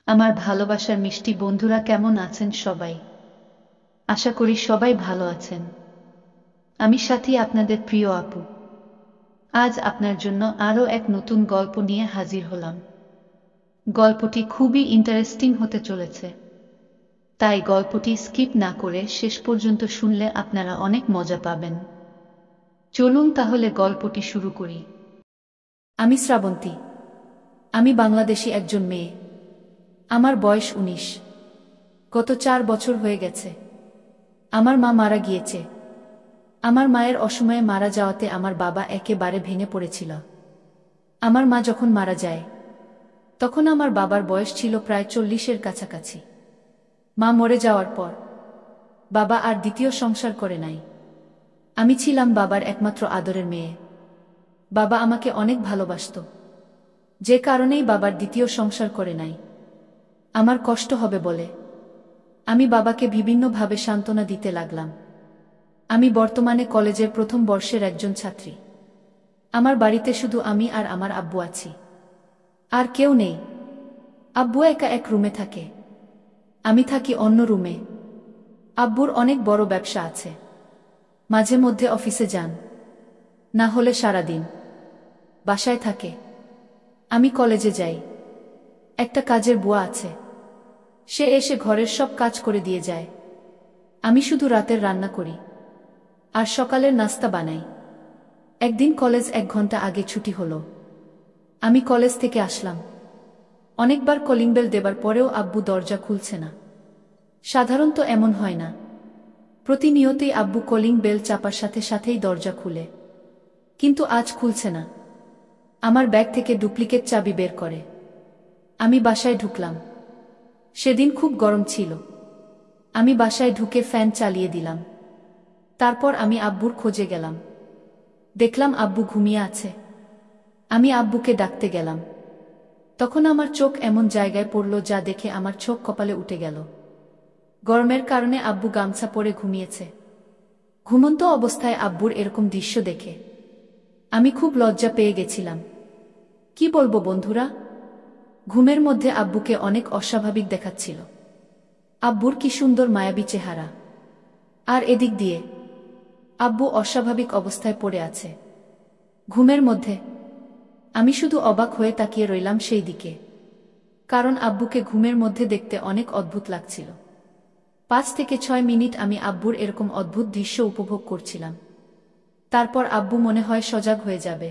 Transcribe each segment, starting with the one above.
আমার ভালোবাসার মিষ্টি বন্ধুরা কেমন আছেন সবাই? আশা করি সবাই ভালো আছেন। আমি সাথী, আপনাদের প্রিয় আপু। আজ আপনার জন্য আরও এক নতুন গল্প নিয়ে হাজির হলাম। গল্পটি খুবই ইন্টারেস্টিং হতে চলেছে, তাই গল্পটি স্কিপ না করে শেষ পর্যন্ত শুনলে আপনারা অনেক মজা পাবেন। চলুন তাহলে গল্পটি শুরু করি। আমি শ্রাবন্তী। আমি বাংলাদেশী একজন মেয়ে। আমার বয়স ১৯। গত ৪ বছর হয়ে গেছে। আমার মা মারা গিয়েছে। আমার মায়ের অসময়ে মারা যাওয়াতে আমার বাবা একেবারে ভেঙে পড়েছিল। আমার মা যখন মারা যায়, তখন আমার বাবার বয়স ছিল প্রায় ৪০-এর কাছাকাছি। মা মরে যাওয়ার পর বাবা আর দ্বিতীয় সংসার করে নাই। আমি ছিলাম বাবার একমাত্র আদরের মেয়ে। বাবা আমাকে অনেক ভালোবাসত, যে কারণেই বাবার দ্বিতীয় সংসার করে নাই। আমার কষ্ট হবে বলে আমি বাবাকে বিভিন্নভাবে সান্ত্বনা দিতে লাগলাম। আমি বর্তমানে কলেজের প্রথম বর্ষের একজন ছাত্রী। আমার বাড়িতে শুধু আমি আর আমার আব্বু আছি, আর কেউ নেই। আব্বু একা এক রুমে থাকে, আমি থাকি অন্য রুমে। আব্বুর অনেক বড় ব্যবসা আছে, মাঝে মধ্যে অফিসে যান, না হলে সারাদিন বাসায় থাকে। আমি কলেজে যাই। একটা কাজের বুয়া আছে, সে এসে ঘরের সব কাজ করে দিয়ে যায়। আমি শুধু রাতের রান্না করি আর সকালের নাস্তা বানাই। একদিন কলেজ ১ ঘন্টা আগে ছুটি হলো। আমি কলেজ থেকে আসলাম। অনেকবার কলিং বেল দেবার পরেও আব্বু দরজা খুলছে না। সাধারণত এমন হয় না, প্রতিনিয়তই আব্বু কলিং বেল চাপার সাথে সাথেই দরজা খুলে, কিন্তু আজ খুলছে না। আমার ব্যাগ থেকে ডুপ্লিকেট চাবি বের করে। আমি বাসায় ঢুকলাম। সেদিন খুব গরম ছিল। আমি বাসায় ঢুকে ফ্যান চালিয়ে দিলাম। তারপর আমি আব্বুর খোঁজে গেলাম। দেখলাম আব্বু ঘুমিয়ে আছে। আমি আব্বুকে ডাকতে গেলাম। তখন আমার চোখ এমন জায়গায় পড়ল যা দেখে আমার চোখ কপালে উঠে গেল। গরমের কারণে আব্বু গামছা পরে ঘুমিয়েছে। ঘুমন্ত অবস্থায় আব্বুর এরকম দৃশ্য দেখে আমি খুব লজ্জা পেয়ে গেছিলাম। কি বলবো বন্ধুরা, ঘুমের মধ্যে আব্বুকে অনেক অস্বাভাবিক দেখাচ্ছিল। আব্বুর কি সুন্দর মায়াবী চেহারা, আর এদিক দিয়ে আব্বু অস্বাভাবিক অবস্থায় পড়ে আছে ঘুমের মধ্যে। আমি শুধু অবাক হয়ে তাকিয়ে রইলাম সেই দিকে, কারণ আব্বুকে ঘুমের মধ্যে দেখতে অনেক অদ্ভুত লাগছিল। ৫ থেকে ৬ মিনিট আমি আব্বুর এরকম অদ্ভুত দৃশ্য উপভোগ করছিলাম। তারপর আব্বু মনে হয় সজাগ হয়ে যাবে,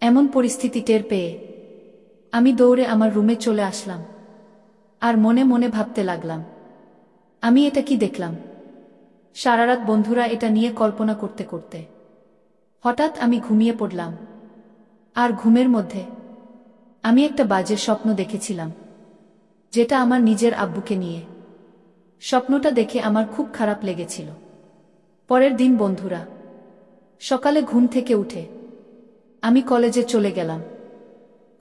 এমন পরিস্থিতি টের পেয়ে আমি দৌড়ে আমার রুমে চলে আসলাম আর মনে মনে ভাবতে লাগলাম, আমি এটা কি দেখলাম। সারারাত বন্ধুরা এটা নিয়ে কল্পনা করতে করতে হঠাৎ আমি ঘুমিয়ে পড়লাম। আর ঘুমের মধ্যে আমি একটা বাজে স্বপ্ন দেখেছিলাম, যেটা আমার নিজের আব্বুকে নিয়ে। স্বপ্নটা দেখে আমার খুব খারাপ লেগেছিল। পরের দিন বন্ধুরা, সকালে ঘুম থেকে উঠে আমি কলেজে চলে গেলাম।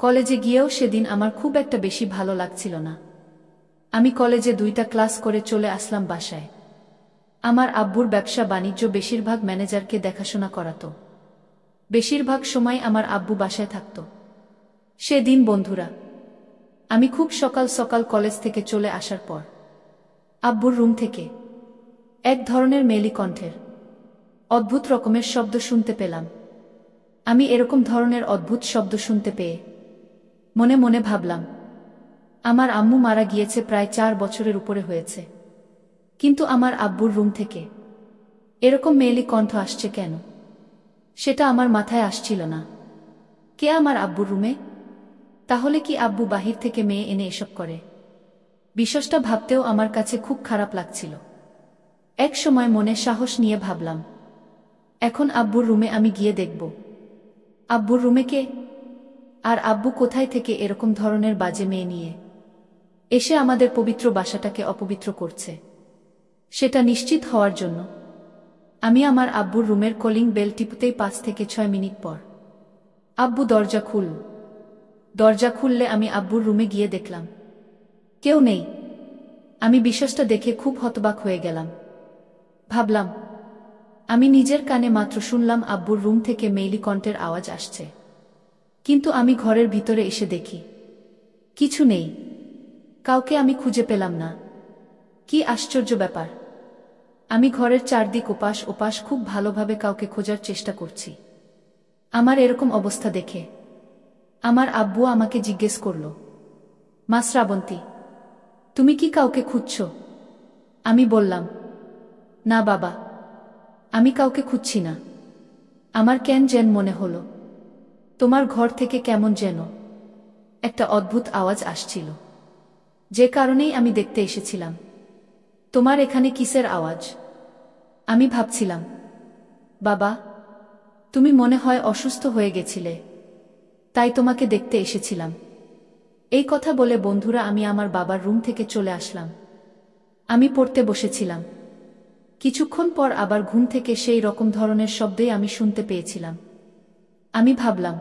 কলেজে গিয়েও সেদিন আমার খুব একটা বেশি ভালো লাগছিল না। আমি কলেজে 2টা ক্লাস করে চলে আসলাম বাসায়। আমার আব্বুর ব্যবসা বাণিজ্য বেশিরভাগ ম্যানেজারকে দেখাশোনা করাতো। বেশিরভাগ সময় আমার আব্বু বাসায় থাকত। সেদিন বন্ধুরা, আমি খুব সকাল সকাল কলেজ থেকে চলে আসার পর আব্বুর রুম থেকে এক ধরনের মেয়েলি কণ্ঠের অদ্ভুত রকমের শব্দ শুনতে পেলাম। আমি এরকম ধরনের অদ্ভুত শব্দ শুনতে পেয়ে মনে মনে ভাবলাম, আমার আম্মু মারা গিয়েছে প্রায় 4 বছরের উপরে হয়েছে, কিন্তু আমার আব্বুর রুম থেকে এরকম মেয়েলি কণ্ঠ আসছে কেন? সেটা আমার মাথায় আসছিল না। কে আমার আব্বুর রুমে? তাহলে কি আব্বু বাহির থেকে মেয়ে এনে এসব করে? বিষয়টা ভাবতেও আমার কাছে খুব খারাপ লাগছিল। এক সময় মনে সাহস নিয়ে ভাবলাম, এখন আব্বুর রুমে আমি গিয়ে দেখব আব্বুর রুমে কে, আর আব্বু কোথায় থেকে এরকম ধরনের বাজে মেয়ে নিয়ে এসে আমাদের পবিত্র বাসাটাকে অপবিত্র করছে। সেটা নিশ্চিত হওয়ার জন্য আমি আমার আব্বুর রুমের কলিং বেল টিপতেই 5 থেকে 6 মিনিট পর আব্বু দরজা খুলল। দরজা খুললে আমি আব্বুর রুমে গিয়ে দেখলাম কেউ নেই। আমি বিষয়টা দেখে খুব হতবাক হয়ে গেলাম। ভাবলাম, আমি নিজের কানে মাত্র শুনলাম আব্বুর রুম থেকে মেইলি কণ্ঠের আওয়াজ আসছে, কিন্তু আমি ঘরের ভিতরে এসে দেখি কিছু নেই। কাউকে আমি খুঁজে পেলাম না। কি আশ্চর্য ব্যাপার! আমি ঘরের চারদিক ওপাশ ওপাশ খুব ভালোভাবে কাউকে খোঁজার চেষ্টা করছি। আমার এরকম অবস্থা দেখে আমার আব্বু আমাকে জিজ্ঞেস করল, মা শ্রাবন্তী, তুমি কি কাউকে খুঁজছ? আমি বললাম, না বাবা, আমি কাউকে খুঁজছি না। আমার কেন যেন মনে হলো তোমার ঘর থেকে কেমন যেন একটা অদ্ভুত আওয়াজ আসছিল, যে কারণেই আমি দেখতে এসেছিলাম। তোমার এখানে কিসের আওয়াজ? আমি ভাবছিলাম, বাবা, তুমি মনে হয় অসুস্থ হয়ে গেছিলে, তাই তোমাকে দেখতে এসেছিলাম। এই কথা বলে বন্ধুরা আমি আমার বাবার রুম থেকে চলে আসলাম। আমি পড়তে বসেছিলাম। কিছুক্ষণ পর আবার ঘুম থেকে সেই রকম ধরনের শব্দই আমি শুনতে পেয়েছিলাম। আমি ভাবলাম,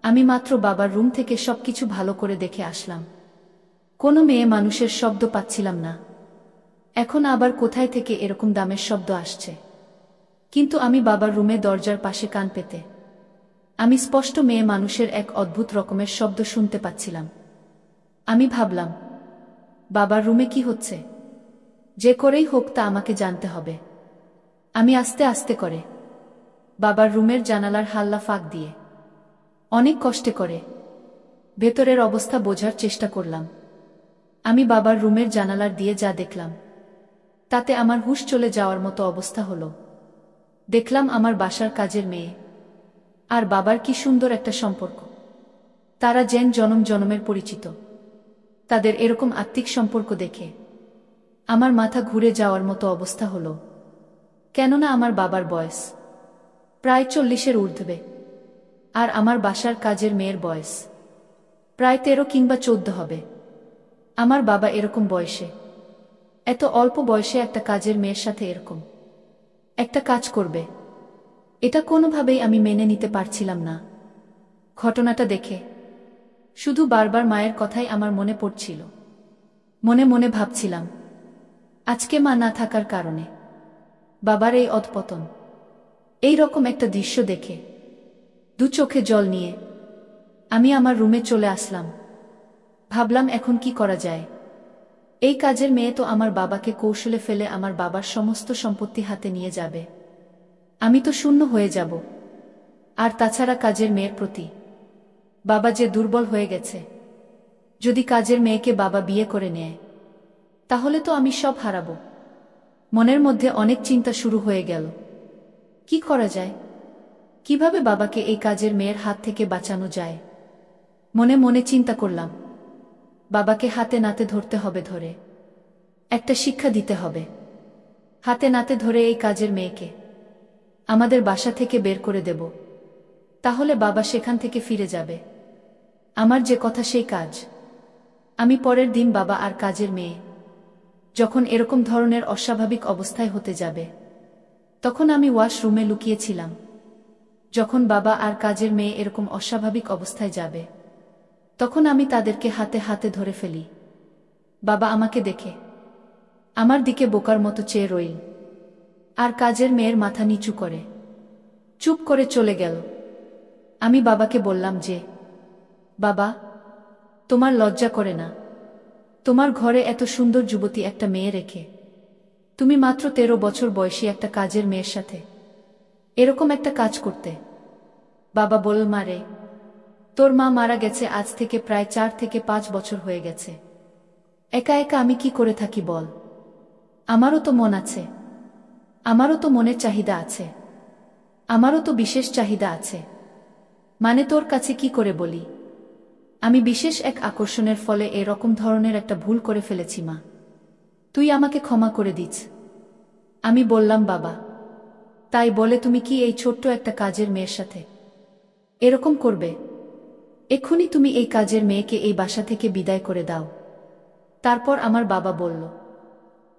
আমি মাত্র বাবার রুম থেকে সবকিছু ভালো করে দেখে আসলাম, কোনো মেয়ে মানুষের শব্দ পাচ্ছিলাম না। এখন আবার কোথায় থেকে এরকম দামের শব্দ আসছে? কিন্তু আমি বাবার রুমে দরজার পাশে কান পেতে আমি স্পষ্ট মেয়ে মানুষের এক অদ্ভুত রকমের শব্দ শুনতে পাচ্ছিলাম। আমি ভাবলাম, বাবার রুমে কি হচ্ছে? যে করেই হোক তা আমাকে জানতে হবে। আমি আস্তে আস্তে করে বাবার রুমের জানালার হাল্লা ফাঁক দিয়ে অনেক কষ্টে করে ভেতরের অবস্থা বোঝার চেষ্টা করলাম। আমি বাবার রুমের জানালার দিয়ে যা দেখলাম তাতে আমার হুঁশ চলে যাওয়ার মতো অবস্থা হলো। দেখলাম আমার বাসার কাজের মেয়ে আর বাবার কি সুন্দর একটা সম্পর্ক। তারা যেন জনম জনমের পরিচিত। তাদের এরকম আত্মিক সম্পর্ক দেখে আমার মাথা ঘুরে যাওয়ার মতো অবস্থা হলো। কেননা আমার বাবার বয়স প্রায় 40-এর ঊর্ধ্বে, আর আমার বাসার কাজের মেয়ের বয়স প্রায় 13 কিংবা 14 হবে। আমার বাবা এরকম বয়সে, এত অল্প বয়সে একটা কাজের মেয়ের সাথে এরকম একটা কাজ করবে, এটা কোনোভাবেই আমি মেনে নিতে পারছিলাম না। ঘটনাটা দেখে শুধু বারবার মায়ের কথাই আমার মনে পড়ছিল। মনে মনে ভাবছিলাম, আজকে মা না থাকার কারণে বাবার এই অধপতন। এই রকম একটা দৃশ্য দেখে দু চোখে জল নিয়ে আমি আমার রুমে চলে আসলাম। ভাবলাম, এখন কি করা যায়? এই কাজের মেয়ে তো আমার বাবাকে কৌশলে ফেলে আমার বাবার সমস্ত সম্পত্তি হাতে নিয়ে যাবে। আমি তো শূন্য হয়ে যাব। আর তাছাড়া কাজের মেয়ের প্রতি বাবা যে দুর্বল হয়ে গেছে, যদি কাজের মেয়েকে বাবা বিয়ে করে নেয় তাহলে তো আমি সব হারাবো। মনের মধ্যে অনেক চিন্তা শুরু হয়ে গেল। কি করা যায়? কিভাবে বাবাকে এই কাজের মেয়ের হাত থেকে বাঁচানো যায়? মনে মনে চিন্তা করলাম, বাবাকে হাতে নাতে ধরতে হবে, ধরে একটা শিক্ষা দিতে হবে। হাতে নাতে ধরে এই কাজের মেয়েকে আমাদের বাসা থেকে বের করে দেব, তাহলে বাবা সেখান থেকে ফিরে যাবে। আমার যে কথা সেই কাজ। আমি পরের দিন বাবা আর কাজের মেয়ে যখন এরকম ধরনের অস্বাভাবিক অবস্থায় হতে যাবে, তখন আমি ওয়াশরুমে লুকিয়েছিলাম। যখন বাবা আর কাজের মেয়ে এরকম অস্বাভাবিক অবস্থায় যাবে, তখন আমি তাদেরকে হাতে হাতে ধরে ফেলি। বাবা আমাকে দেখে আমার দিকে বোকার মতো চেয়ে রইল, আর কাজের মেয়ের মাথা নিচু করে চুপ করে চলে গেল। আমি বাবাকে বললাম যে, বাবা, তোমার লজ্জা করে না? তোমার ঘরে এত সুন্দর যুবতী একটা মেয়ে রেখে তুমি মাত্র 13 বছর বয়সী একটা কাজের মেয়ের সাথে এরকম একটা কাজ করতে? বাবা বলল, মারে, তোর মা মারা গেছে আজ থেকে প্রায় 4 থেকে 5 বছর হয়ে গেছে। একা একা আমি কি করে থাকি বল? আমারও তো মন আছে, আমারও তো মনের চাহিদা আছে, আমারও তো বিশেষ চাহিদা আছে। মানে তোর কাছে কি করে বলি? আমি বিশেষ এক আকর্ষণের ফলে এরকম ধরনের একটা ভুল করে ফেলেছি মা, তুই আমাকে ক্ষমা করে দিস। আমি বললাম, বাবা, তাই বলে তুমি কি এই ছোট্ট একটা কাজের মেয়ের সাথে এরকম করবে? এক্ষুনি তুমি এই কাজের মেয়েকে এই বাসা থেকে বিদায় করে দাও। তারপর আমার বাবা বলল,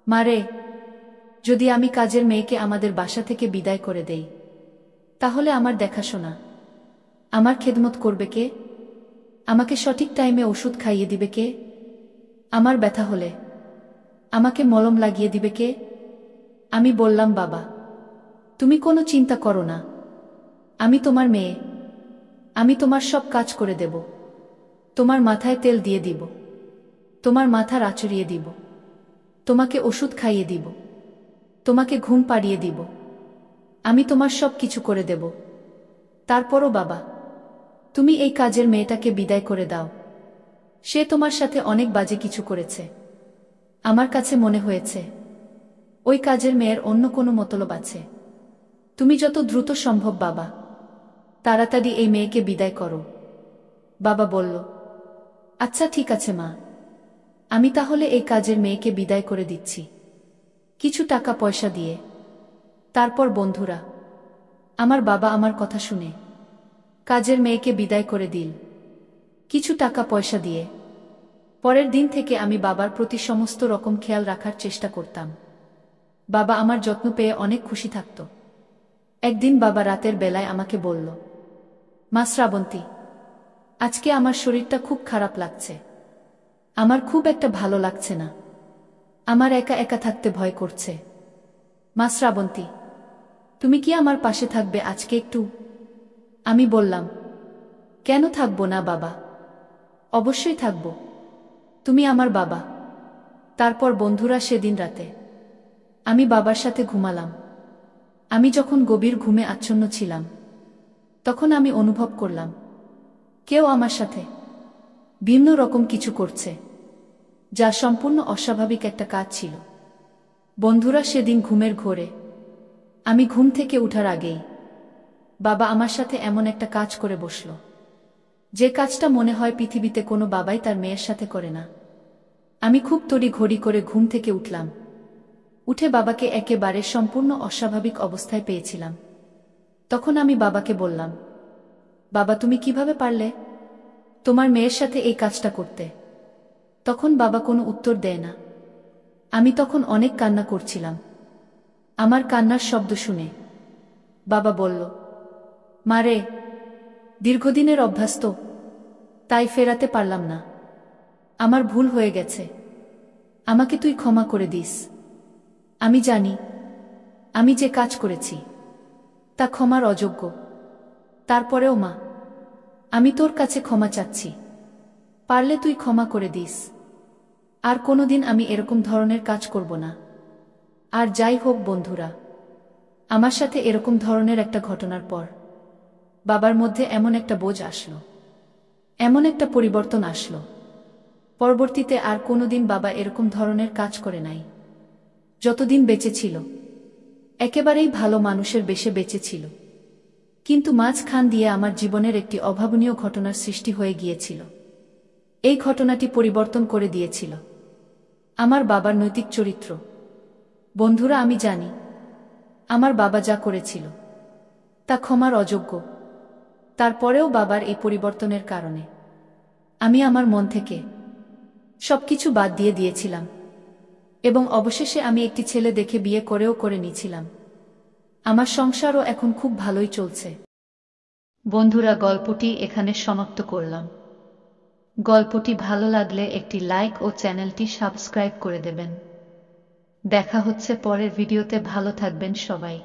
মারে, যদি আমি কাজের মেয়েকে আমাদের বাসা থেকে বিদায় করে দেই, তাহলে আমার দেখাশোনা, আমার খেদমত করবে কে? আমাকে সঠিক টাইমে ওষুধ খাইয়ে দিবে কে? আমার ব্যথা হলে আমাকে মলম লাগিয়ে দিবে কে? আমি বললাম, বাবা, তুমি কোনো চিন্তা করো না, আমি তোমার মেয়ে, আমি তোমার সব কাজ করে দেব, তোমার মাথায় তেল দিয়ে দিব, তোমার মাথা আঁচড়িয়ে দিব, তোমাকে ওষুধ খাইয়ে দিব, তোমাকে ঘুম পাড়িয়ে দিব, আমি তোমার সব কিছু করে দেব। তারপরও বাবা, তুমি এই কাজের মেয়েটাকে বিদায় করে দাও। সে তোমার সাথে অনেক বাজে কিছু করেছে। আমার কাছে মনে হয়েছে ওই কাজের মেয়ের অন্য কোনো মতলব আছে। তুমি যত দ্রুত সম্ভব বাবা, তাড়াতাড়ি এই মেয়েকে বিদায় করো। বাবা বলল, আচ্ছা ঠিক আছে মা, আমি তাহলে এই কাজের মেয়েকে বিদায় করে দিচ্ছি, কিছু টাকা পয়সা দিয়ে। তারপর বন্ধুরা, আমার বাবা আমার কথা শুনে কাজের মেয়েকে বিদায় করে দিল, কিছু টাকা পয়সা দিয়ে। পরের দিন থেকে আমি বাবার প্রতি সমস্ত রকম খেয়াল রাখার চেষ্টা করতাম। বাবা আমার যত্ন পেয়ে অনেক খুশি থাকত। একদিন বাবা রাতের বেলায় আমাকে বলল, মা শ্রাবন্তী, আজকে আমার শরীরটা খুব খারাপ লাগছে, আমার খুব একটা ভালো লাগছে না, আমার একা একা থাকতে ভয় করছে। মা শ্রাবন্তী, তুমি কি আমার পাশে থাকবে আজকে একটু? আমি বললাম, কেন থাকবো না বাবা, অবশ্যই থাকবো, তুমি আমার বাবা। তারপর বন্ধুরা সেদিন রাতে আমি বাবার সাথে ঘুমালাম। আমি যখন গভীর ঘুমে আচ্ছন্ন ছিলাম, তখন আমি অনুভব করলাম কেউ আমার সাথে ভিন্ন রকম কিছু করছে, যা সম্পূর্ণ অস্বাভাবিক একটা কাজ ছিল। বন্ধুরা সেদিন ঘুমের ঘোরে আমি ঘুম থেকে উঠার আগেই বাবা আমার সাথে এমন একটা কাজ করে বসল, যে কাজটা মনে হয় পৃথিবীতে কোনো বাবাই তার মেয়ের সাথে করে না। আমি খুব তড়িঘড়ি করে ঘুম থেকে উঠলাম। উঠে বাবাকে একেবারে সম্পূর্ণ অস্বাভাবিক অবস্থায় পেয়েছিলাম। তখন আমি বাবাকে বললাম, বাবা তুমি কিভাবে পারলে তোমার মেয়ের সাথে এই কাজটা করতে? তখন বাবা কোনো উত্তর দেয় না। আমি তখন অনেক কান্না করছিলাম। আমার কান্নার শব্দ শুনে বাবা বলল, মারে, দীর্ঘদিনের অভ্যাস তো, তাই ফেরাতে পারলাম না, আমার ভুল হয়ে গেছে, আমাকে তুই ক্ষমা করে দিস। আমি জানি আমি যে কাজ করেছি তা ক্ষমার অযোগ্য, তারপরেও মা, আমি তোর কাছে ক্ষমা চাচ্ছি, পারলে তুই ক্ষমা করে দিস। আর কোনোদিন আমি এরকম ধরনের কাজ করব না। আর যাই হোক বন্ধুরা, আমার সাথে এরকম ধরনের একটা ঘটনার পর বাবার মধ্যে এমন একটা বোঝ আসলো, এমন একটা পরিবর্তন আসলো। পরবর্তীতে আর কোনোদিন বাবা এরকম ধরনের কাজ করে নাই। যতদিন বেঁচে ছিল একেবারেই ভালো মানুষের বেশে বেঁচে ছিল, কিন্তু মাঝখান দিয়ে আমার জীবনের একটি অভাবনীয় ঘটনার সৃষ্টি হয়ে গিয়েছিল। এই ঘটনাটি পরিবর্তন করে দিয়েছিল আমার বাবার নৈতিক চরিত্র। বন্ধুরা, আমি জানি আমার বাবা যা করেছিল তা ক্ষমার অযোগ্য। তারপরেও বাবার এই পরিবর্তনের কারণে আমি আমার মন থেকে সবকিছু বাদ দিয়ে দিয়েছিলাম এবং অবশেষে আমি একটি ছেলে দেখে বিয়ে করে নিয়েছিলাম। আমার সংসারও এখন খুব ভালোই চলছে। বন্ধুরা, গল্পটি এখানে সমাপ্ত করলাম। গল্পটি ভালো লাগলে একটি লাইক ও চ্যানেলটি সাবস্ক্রাইব করে দেবেন। দেখা হচ্ছে পরের ভিডিওতে। ভালো থাকবেন সবাই।